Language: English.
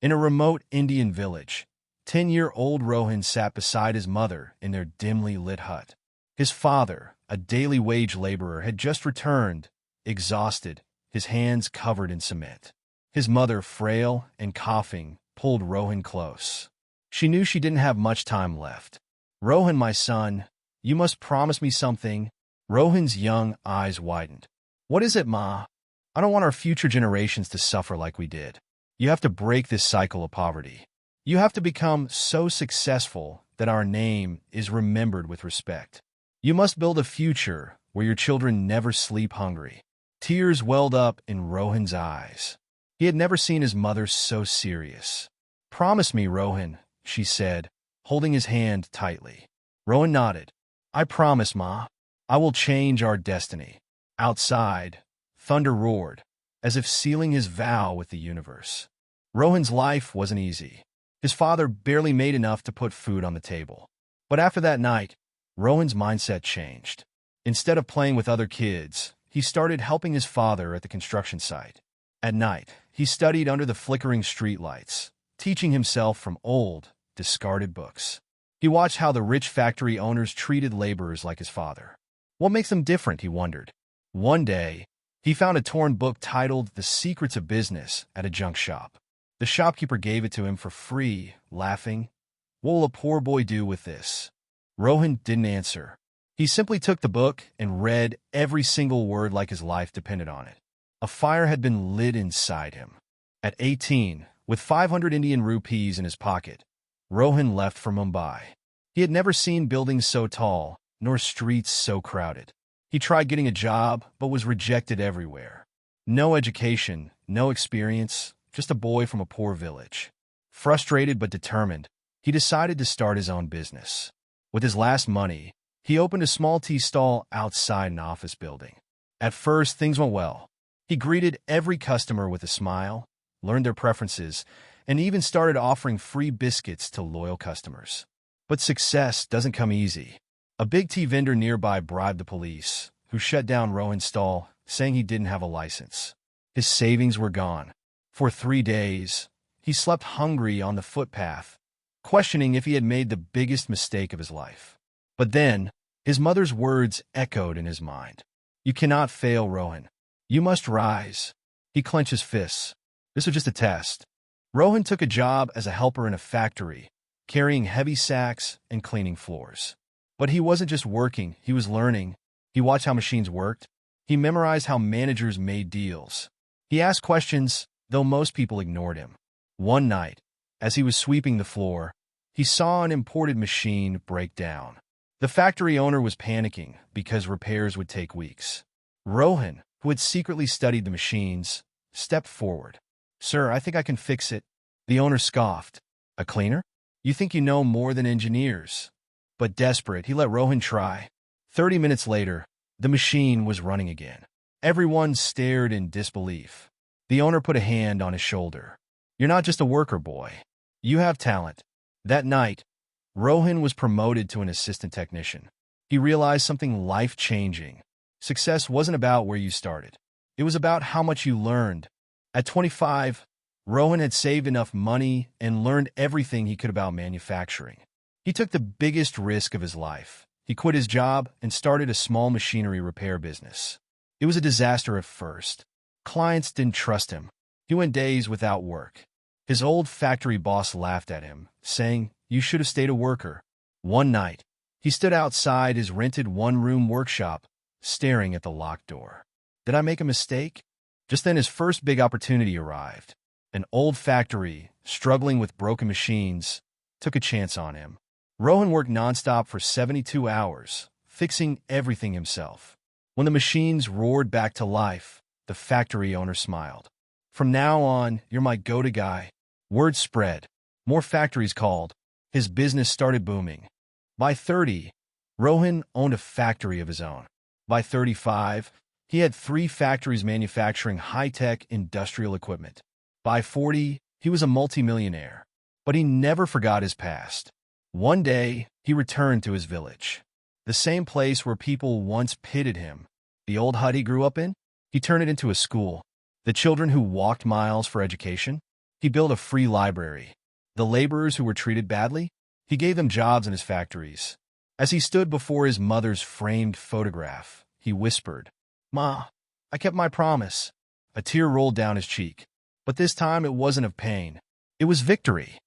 In a remote Indian village, 10-year-old Rohan sat beside his mother in their dimly lit hut. His father, a daily wage laborer, had just returned, exhausted, his hands covered in cement. His mother, frail and coughing, pulled Rohan close. She knew she didn't have much time left. "Rohan, my son, you must promise me something." Rohan's young eyes widened. "What is it, Ma? I don't want our future generations to suffer like we did. You have to break this cycle of poverty. You have to become so successful that our name is remembered with respect. You must build a future where your children never sleep hungry." Tears welled up in Rohan's eyes. He had never seen his mother so serious. "Promise me, Rohan," she said, holding his hand tightly. Rohan nodded. "I promise, Ma. I will change our destiny." Outside, thunder roared, as if sealing his vow with the universe. Rohan's life wasn't easy. His father barely made enough to put food on the table. But after that night, Rohan's mindset changed. Instead of playing with other kids, he started helping his father at the construction site. At night, he studied under the flickering streetlights, teaching himself from old, discarded books. He watched how the rich factory owners treated laborers like his father. What makes them different, he wondered. One day, he found a torn book titled The Secrets of Business at a junk shop. The shopkeeper gave it to him for free, laughing. "What will a poor boy do with this?" Rohan didn't answer. He simply took the book and read every single word like his life depended on it. A fire had been lit inside him. At 18, with 500 Indian rupees in his pocket, Rohan left for Mumbai. He had never seen buildings so tall, nor streets so crowded. He tried getting a job, but was rejected everywhere. No education, no experience, just a boy from a poor village. Frustrated but determined, he decided to start his own business. With his last money, he opened a small tea stall outside an office building. At first, things went well. He greeted every customer with a smile, learned their preferences, and even started offering free biscuits to loyal customers. But success doesn't come easy. A big tea vendor nearby bribed the police, who shut down Rohan's stall, saying he didn't have a license. His savings were gone. For 3 days, he slept hungry on the footpath, questioning if he had made the biggest mistake of his life. But then, his mother's words echoed in his mind. "You cannot fail, Rohan. You must rise." He clenched his fists. This was just a test. Rohan took a job as a helper in a factory, carrying heavy sacks and cleaning floors. But he wasn't just working, he was learning. He watched how machines worked. He memorized how managers made deals. He asked questions, though most people ignored him. One night, as he was sweeping the floor, he saw an imported machine break down. The factory owner was panicking because repairs would take weeks. Rohan, who had secretly studied the machines, stepped forward. "Sir, I think I can fix it." The owner scoffed. "A cleaner? You think you know more than engineers." But desperate, he let Rohan try. 30 minutes later, the machine was running again. Everyone stared in disbelief. The owner put a hand on his shoulder. "You're not just a worker, boy. You have talent." That night, Rohan was promoted to an assistant technician. He realized something life-changing. Success wasn't about where you started. It was about how much you learned. At 25, Rohan had saved enough money and learned everything he could about manufacturing. He took the biggest risk of his life. He quit his job and started a small machinery repair business. It was a disaster at first. Clients didn't trust him. He went days without work. His old factory boss laughed at him, saying, "You should have stayed a worker." One night, he stood outside his rented one-room workshop, staring at the locked door. Did I make a mistake? Just then his first big opportunity arrived. An old factory, struggling with broken machines, took a chance on him. Rohan worked nonstop for 72 hours, fixing everything himself. When the machines roared back to life, the factory owner smiled. "From now on, you're my go-to guy." Word spread. More factories called. His business started booming. By 30, Rohan owned a factory of his own. By 35, he had 3 factories manufacturing high-tech industrial equipment. By 40, he was a multi-millionaire. But he never forgot his past. One day, he returned to his village. The same place where people once pitied him. The old hut he grew up in, he turned it into a school. The children who walked miles for education, He built a free library. The laborers who were treated badly, he gave them jobs in his factories. As he stood before his mother's framed photograph, he whispered, "Ma, I kept my promise." A tear rolled down his cheek. But this time it wasn't of pain. It was victory.